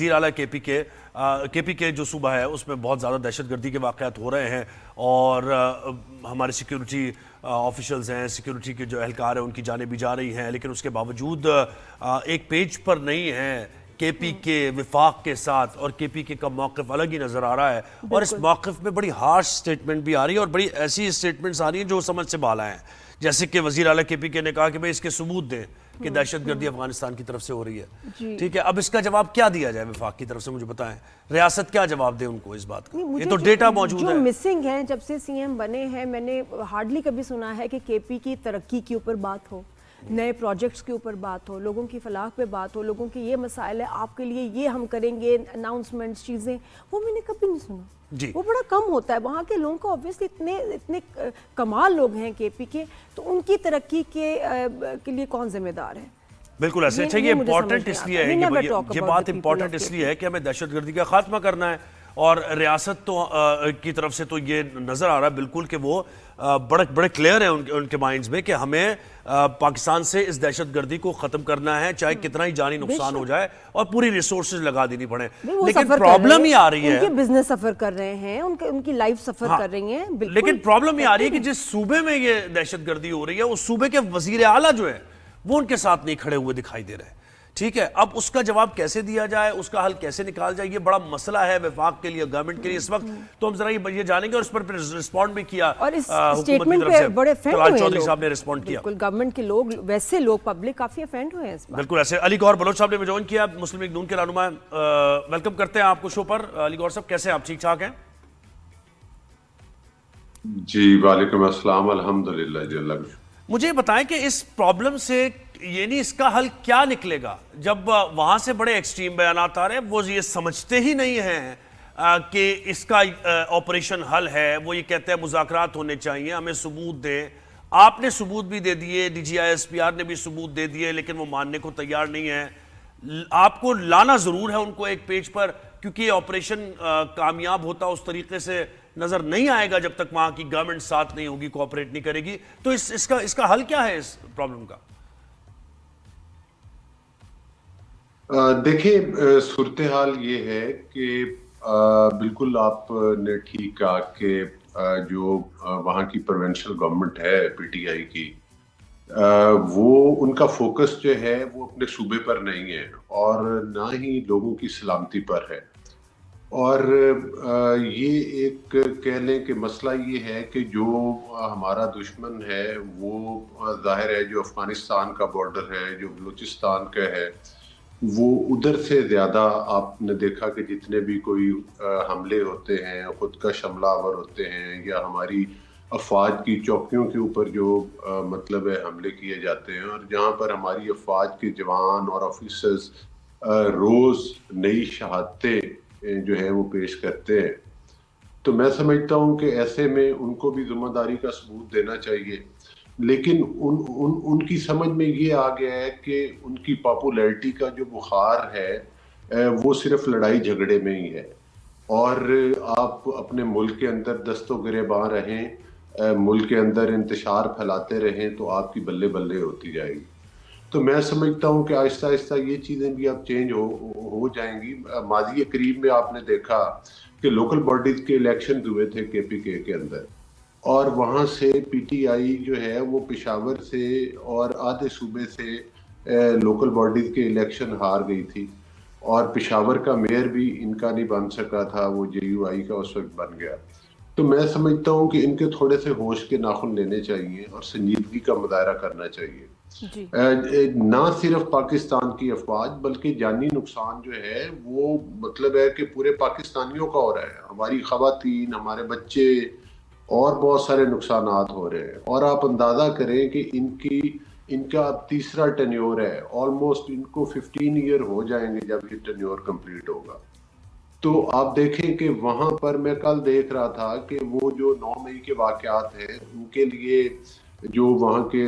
وزیر اعلیٰ کے پی کے جو صوبہ ہے اس میں بہت زیادہ دہشت گردی کے واقعات ہو رہے ہیں اور ہمارے سیکیورٹی آفیشلز ہیں, سیکیورٹی کے جو اہلکار ہیں ان کی جانیں بھی جا رہی ہیں, لیکن اس کے باوجود ایک پیج پر نہیں ہے کے پی کے وفاق کے ساتھ, اور کے پی کے کا موقف الگ ہی نظر آ رہا ہے. اور اس موقف میں بڑی ہارش سٹیٹمنٹ بھی آ رہی ہے اور بڑی ایسی سٹیٹمنٹس آ رہی ہیں جو سمجھ سے بالا ہیں, جیسے کہ وزیر اعلیٰ کے پی کے نے کہا کہ بھئی اس کے ثبوت دیں کہ دہشت گردی افغانستان کی طرف سے ہو رہی ہے. ٹھیک ہے, اب اس کا جواب کیا دیا جائے وفاق کی طرف سے, مجھے بتائیں ریاست کیا جواب دے ان کو اس بات کا؟ یہ تو ڈیٹا موجود ہے. جو مسنگ ہیں جب سے سی ایم بنے ہیں, میں نے ہارڈلی کبھی سنا ہے کہ کے پی کی ترقی کے اوپر بات ہو, نئے پروجیکٹس کے اوپر بات ہو, لوگوں کی فلاح پہ بات ہو, لوگوں کے یہ مسائل ہے آپ کے لیے یہ ہم کریں گے, اناؤنسمنٹس چیزیں, وہ میں نے کبھی نہیں سنا. وہ بڑا کم ہوتا ہے. وہاں کے لوگوں کو obviously اتنے کمال لوگ ہیں کے پی کے, تو ان کی ترقی کے لیے کون ذمہ دار ہے؟ بالکل ایسے. اچھا, یہ امپورٹنٹ اس لیے ہے, یہ بات امپورٹنٹ اس لیے ہے کہ ہمیں دہشت گردی کا خاتمہ کرنا ہے, اور ریاست تو کی طرف سے تو یہ نظر آ رہا ہے بالکل کہ وہ بڑے کلیئر ہیں ان کے مائنڈز میں کہ ہمیں پاکستان سے اس دہشت گردی کو ختم کرنا ہے, چاہے کتنا ہی جانی نقصان ہو جائے اور پوری ریسورسز لگا دینی پڑے. لیکن پرابلم ہی آ رہی ہے, ان کے بزنس سفر کر رہے ہیں, ان کی لائف سفر کر رہی ہیں, لیکن پرابلم یہ آ رہی ہے کہ جس صوبے میں یہ دہشت گردی ہو رہی ہے اس صوبے کے وزیر اعلیٰ جو ہے وہ ان کے ساتھ نہیں کھڑے ہوئے دکھائی دے رہے. ٹھیک ہے, اب اس کا جواب کیسے دیا جائے, اس کا حل کیسے نکال جائے, یہ بڑا مسئلہ ہے وفاق کے لیے, گورنمنٹ کے لیے اس وقت. تو ہم ذرا یہ جانیں گے, اور اس پر رسپونڈ بھی کیا اور اس حکومت کی طرف سے. بڑے افینڈ طلال ہوئے چودھری صاحب نے رسپونڈ کیا. بالکل گورنمنٹ کے لوگ, ویسے لوگ پبلک کافی افینڈ ہوئے ہیں اس بات. بالکل ایسے. علی گوہر بلوچ صاحب نے جوائن کیا, مسلم لیگ نون کے رہنما. ویلکم کرتے ہیں آپ کو شو پر. علی گوہر صاحب کیسے ہیں آپ, ٹھیک ٹھاک ہیں؟ جی وعلیکم السلام, الحمدللہ جی, اللہ کا. مجھے بتائیں کہ اس پرابلم سے یعنی اس کا حل کیا نکلے گا, جب وہاں سے بڑے ایکسٹریم بیانات آ رہے ہیں, وہ یہ سمجھتے ہی نہیں ہیں کہ اس کا آپریشن حل ہے. وہ یہ کہتے ہیں مذاکرات ہونے چاہیے, ہمیں ثبوت دیں. آپ نے ثبوت بھی دے دیے, D G I S P R نے بھی ثبوت دے دیے, لیکن وہ ماننے کو تیار نہیں ہے. آپ کو لانا ضرور ہے ان کو ایک پیج پر, کیونکہ یہ آپریشن کامیاب ہوتا اس طریقے سے نظر نہیں آئے گا جب تک وہاں کی گورنمنٹ ساتھ نہیں ہوگی, کوآپریٹ نہیں کرے گی. تو اس کا حل کیا ہے اس پرابلم کا؟ دیکھیں, صورتحال یہ ہے کہ بالکل آپ نے ٹھیک کہا کہ جو وہاں کی پروونشل گورنمنٹ ہے پی ٹی آئی کی, وہ ان کا فوکس جو ہے وہ اپنے صوبے پر نہیں ہے اور نہ ہی لوگوں کی سلامتی پر ہے. اور یہ ایک کہہ لیں کہ مسئلہ یہ ہے کہ جو ہمارا دشمن ہے وہ ظاہر ہے جو افغانستان کا بارڈر ہے, جو بلوچستان کا ہے, وہ ادھر سے زیادہ آپ نے دیکھا کہ جتنے بھی کوئی حملے ہوتے ہیں, خود کا حملہ آور ہوتے ہیں, یا ہماری افواج کی چوکیوں کے اوپر جو مطلب ہے حملے کیے جاتے ہیں, اور جہاں پر ہماری افواج کے جوان اور آفیسرز روز نئی شہادتیں جو ہے وہ پیش کرتے ہیں. تو میں سمجھتا ہوں کہ ایسے میں ان کو بھی ذمہ داری کا ثبوت دینا چاہیے. لیکن ان کی سمجھ میں یہ آ گیا ہے کہ ان کی پاپولیرٹی کا جو بخار ہے وہ صرف لڑائی جھگڑے میں ہی ہے, اور آپ اپنے ملک کے اندر دست و گریباں رہیں, ملک کے اندر انتشار پھیلاتے رہیں تو آپ کی بلے بلے ہوتی جائے گی. تو میں سمجھتا ہوں کہ آہستہ آہستہ یہ چیزیں بھی اب چینج ہو جائیں گی. ماضی قریب میں آپ نے دیکھا کہ لوکل باڈیز کے الیکشن ہوئے تھے کے پی کے اندر, اور وہاں سے پی ٹی آئی جو ہے وہ پشاور سے اور آدھے صوبے سے لوکل باڈیز کے الیکشن ہار گئی تھی, اور پشاور کا میئر بھی ان کا نہیں بن سکا تھا, وہ جے یو آئی کا اس وقت بن گیا. تو میں سمجھتا ہوں کہ ان کے تھوڑے سے ہوش کے ناخن لینے چاہیے اور سنجیدگی کا مظاہرہ کرنا چاہیے. نہ صرف پاکستان کی افواج بلکہ جانی نقصان جو ہے وہ مطلب ہے کہ پورے پاکستانیوں کا ہو رہا ہے, ہماری خواتین, ہمارے بچے, اور بہت سارے نقصانات ہو رہے ہیں. اور آپ اندازہ کریں کہ ان کا اب تیسرا ٹینیور ہے, آلموسٹ ان کو 15 ایئر ہو جائیں گے جب یہ ٹینیور کمپلیٹ ہوگا. تو آپ دیکھیں کہ وہاں پر میں کل دیکھ رہا تھا کہ وہ جو 9 مئی کے واقعات ہیں ان کے لیے جو وہاں کے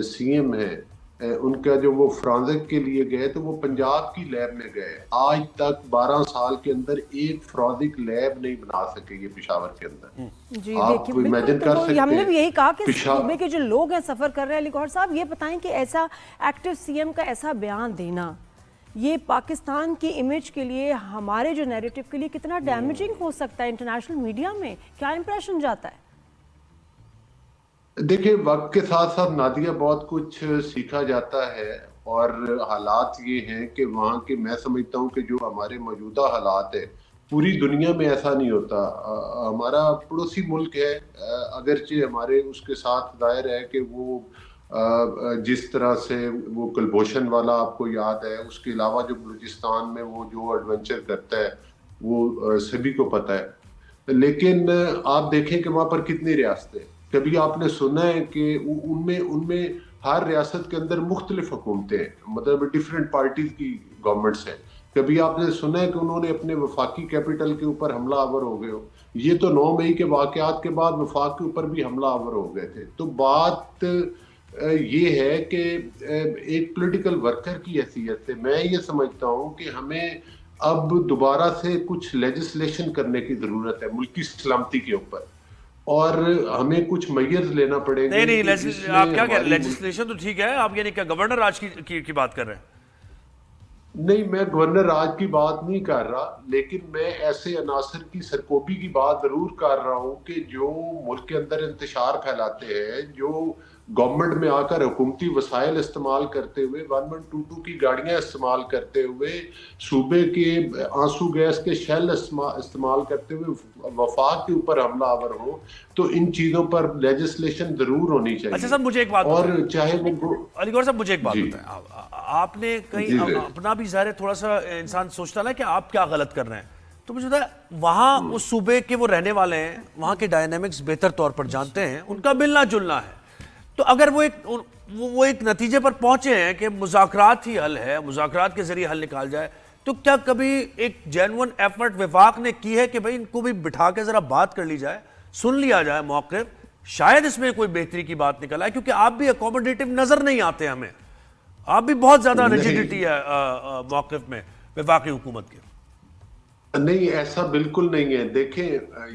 سی ایم ہیں, ان کا جو وہ فرانزک کے لیے گئے تو وہ پنجاب کی لیب میں گئے. آج تک 12 سال کے اندر ایک فرانزک لیب نہیں بنا سکے یہ پشاور کے اندر. جی آپ امیجن کر سکتے ہیں. ہم نے بھی یہی کہا کہ صوبے کے جو لوگ ہیں سفر کر رہے ہیں. علی گوہر صاحب یہ بتائیں کہ ایسا ایکٹیو سی ایم کا ایسا بیان دینا یہ پاکستان کی امیج کے لیے، ہمارے جو نیریٹو کے لیے کتنا ڈیمیجنگ ہو سکتا ہے انٹرنیشنل میڈیا میں، کیا امپریشن جاتا ہے؟ دیکھیں وقت کے ساتھ ساتھ نادیہ بہت کچھ سیکھا جاتا ہے، اور حالات یہ ہیں کہ وہاں کے، میں سمجھتا ہوں کہ جو ہمارے موجودہ حالات ہے پوری دنیا میں ایسا نہیں ہوتا۔ ہمارا پڑوسی ملک ہے، اگرچہ ہمارے اس کے ساتھ ظاہر ہے کہ وہ جس طرح سے وہ کلبھوشن والا آپ کو یاد ہے، اس کے علاوہ جو بلوچستان میں وہ جو ایڈونچر کرتا ہے وہ سبھی کو پتہ ہے، لیکن آپ دیکھیں کہ وہاں پر کتنی ریاستیں، کبھی آپ نے سنا ہے کہ ان میں ہر ریاست کے اندر مختلف حکومتیں ہیں، مطلب ڈیفرنٹ پارٹیز کی گورنمنٹس ہیں، کبھی آپ نے سنا ہے کہ انہوں نے اپنے وفاقی کیپٹل کے اوپر حملہ آور ہو گئے ہو، یہ تو 9 مئی کے واقعات کے بعد وفاق کے اوپر بھی حملہ آور ہو گئے تھے۔ تو بات یہ ہے کہ ایک پولیٹیکل ورکر کی حیثیت سے میں یہ سمجھتا ہوں کہ ہمیں اب دوبارہ سے کچھ لیجسلیشن کرنے کی ضرورت ہے ملکی سلامتی کے اوپر، اور ہمیں کچھ میئرز لینا پڑے گا۔ نہیں آپ کیا کہہ رہے ہیں؟ لیجسلیشن تو ٹھیک ہے، آپ یعنی کیا گورنر راج کی بات کر رہے ہیں؟ نہیں، میں گورنر راج کی بات نہیں کر رہا، لیکن میں ایسے عناصر کی سرکوبی کی بات ضرور کر رہا ہوں کہ جو ملک کے اندر انتشار پھیلاتے ہیں، جو گورنمنٹ میں آ کر حکومتی وسائل استعمال کرتے ہوئے 1122 کی گاڑیاں استعمال کرتے ہوئے، صوبے کے آنسو گیس کے شیل استعمال کرتے ہوئے وفاق کے اوپر حملہ آور ہو، تو ان چیزوں پر لیجسلیشن ضرور ہونی چاہیے۔ اچھا صاحب مجھے ایک بات اور چاہے وہ علی گور صاحب مجھے ایک بات بتائیں، آپ نے کہیں اپنا بھی ظاہر ہے تھوڑا سا انسان سوچتا ہے کہ آپ کیا غلط کر رہے ہیں، تو مجھے بتائیں وہاں اس صوبے کے وہ رہنے والے ہیں، وہاں کے ڈائنامکس بہتر طور پر جانتے ہیں، ان کا ملنا جلنا ہے، تو اگر وہ ایک نتیجے پر پہنچے ہیں کہ مذاکرات ہی حل ہے، مذاکرات کے ذریعے حل نکال جائے، تو کیا کبھی ایک جینون ایفرٹ وفاق نے کی ہے کہ بھئی ان کو بھی بٹھا کے ذرا بات کر لی جائے، سن لیا جائے موقف، شاید اس میں کوئی بہتری کی بات نکل آئے، کیونکہ آپ بھی اکوموڈیٹو نظر نہیں آتے ہمیں، آپ بھی بہت زیادہ ریجیڈیٹی ہے موقف میں وفاقی حکومت کے۔ نہیں، ایسا بالکل نہیں ہے۔ دیکھیں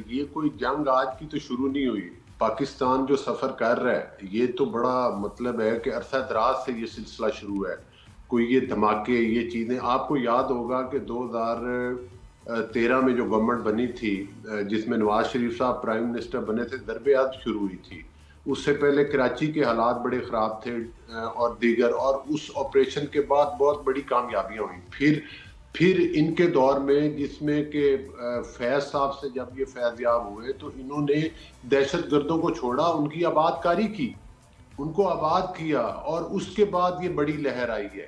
یہ کوئی جنگ آج کی تو شروع نہیں ہوئی، پاکستان جو سفر کر رہا ہے یہ تو بڑا مطلب ہے کہ عرصہ دراز سے یہ سلسلہ شروع ہے، کوئی یہ دھماکے یہ چیزیں، آپ کو یاد ہوگا کہ 2013 میں جو گورنمنٹ بنی تھی جس میں نواز شریف صاحب پرائم منسٹر بنے تھے، ضرب عدد شروع ہوئی تھی، اس سے پہلے کراچی کے حالات بڑے خراب تھے اور دیگر، اور اس آپریشن کے بعد بہت بڑی کامیابیاں ہوئیں، پھر ان کے دور میں جس میں کہ فیض صاحب سے جب یہ فیض یاب ہوئے تو انہوں نے دہشت گردوں کو چھوڑا، ان کی آباد کاری کی، ان کو آباد کیا، اور اس کے بعد یہ بڑی لہر آئی ہے۔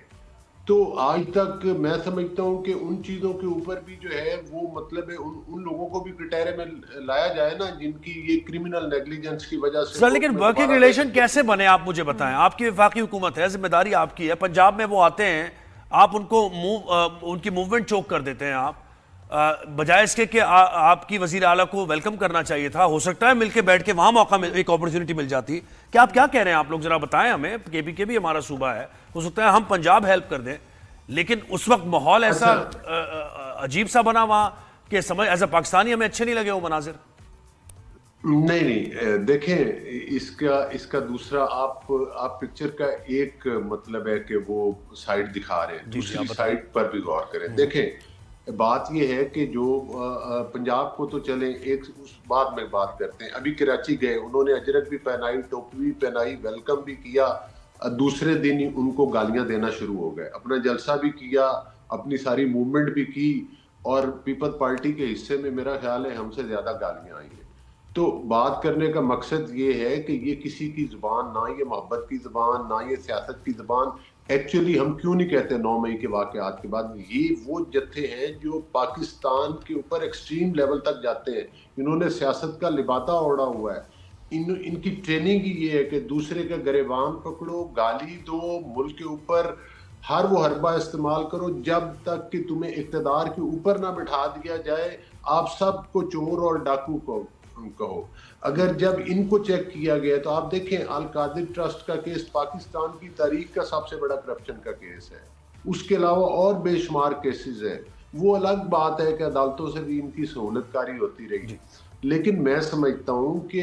تو آج تک میں سمجھتا ہوں کہ ان چیزوں کے اوپر بھی جو ہے وہ مطلب ہے ان لوگوں کو بھی کٹہرے میں لایا جائے نا جن کی یہ کرمنل نیگلیجنس کی وجہ سے۔ سر لیکن ورکنگ ریلیشن کیسے بنے آپ مجھے بتائیں، آپ کی وفاقی حکومت ہے، ذمہ داری آپ کی ہے، پنجاب میں وہ آتے ہیں، آپ ان کو ان کی موومنٹ چوک کر دیتے ہیں، آپ بجائے اس کے کہ آپ کی وزیر اعلیٰ کو ویلکم کرنا چاہیے تھا، ہو سکتا ہے مل کے بیٹھ کے وہاں موقع ایک اپرچونٹی مل جاتی۔ کیا آپ کیا کہہ رہے ہیں آپ لوگ، ذرا بتائیں ہمیں، کے پی کے بھی ہمارا صوبہ ہے، ہو سکتا ہے ہم پنجاب ہیلپ کر دیں، لیکن اس وقت ماحول ایسا عجیب سا بنا وہاں کہ سمجھ ایسا پاکستانی ہمیں اچھے نہیں لگے وہ مناظر۔ نہیں دیکھیں اس کا دوسرا آپ پکچر کا ایک مطلب ہے کہ وہ سائٹ دکھا رہے ہیں، دوسری سائٹ پر بھی غور کریں۔ دیکھیں بات یہ ہے کہ جو پنجاب کو تو چلیں ایک اس بات میں بات کرتے ہیں، ابھی کراچی گئے، انہوں نے اجرک بھی پہنائی، ٹوپی بھی پہنائی، ویلکم بھی کیا، دوسرے دن ہی ان کو گالیاں دینا شروع ہو گئے، اپنا جلسہ بھی کیا، اپنی ساری موومنٹ بھی کی، اور پیپل پارٹی کے حصے میں میرا خیال ہے ہم سے زیادہ گالیاں آئی ہیں۔ تو بات کرنے کا مقصد یہ ہے کہ یہ کسی کی زبان، نہ یہ محبت کی زبان، نہ یہ سیاست کی زبان، ایکچولی ہم کیوں نہیں کہتے 9 مئی کے واقعات کے بعد، یہ وہ جتھے ہیں جو پاکستان کے اوپر ایکسٹریم لیول تک جاتے ہیں، انہوں نے سیاست کا لبادہ اوڑھا ہوا ہے، ان کی ٹریننگ ہی یہ ہے کہ دوسرے کا گریبان پکڑو، گالی دو، ملک کے اوپر ہر وہ حربہ استعمال کرو جب تک کہ تمہیں اقتدار کے اوپر نہ بٹھا دیا جائے، آپ سب کو چور اور ڈاکو کو کہو۔ اگر جب ان کو چیک کیا گیا تو آپ دیکھیں القادر ٹرسٹ کا کیس پاکستان کی تاریخ کا سب سے بڑا کرپشن کا کیس ہے، اس کے علاوہ اور بے شمار کیسز ہیں، وہ الگ بات ہے کہ عدالتوں سے بھی ان کی سہولت کاری ہوتی رہی، لیکن میں سمجھتا ہوں کہ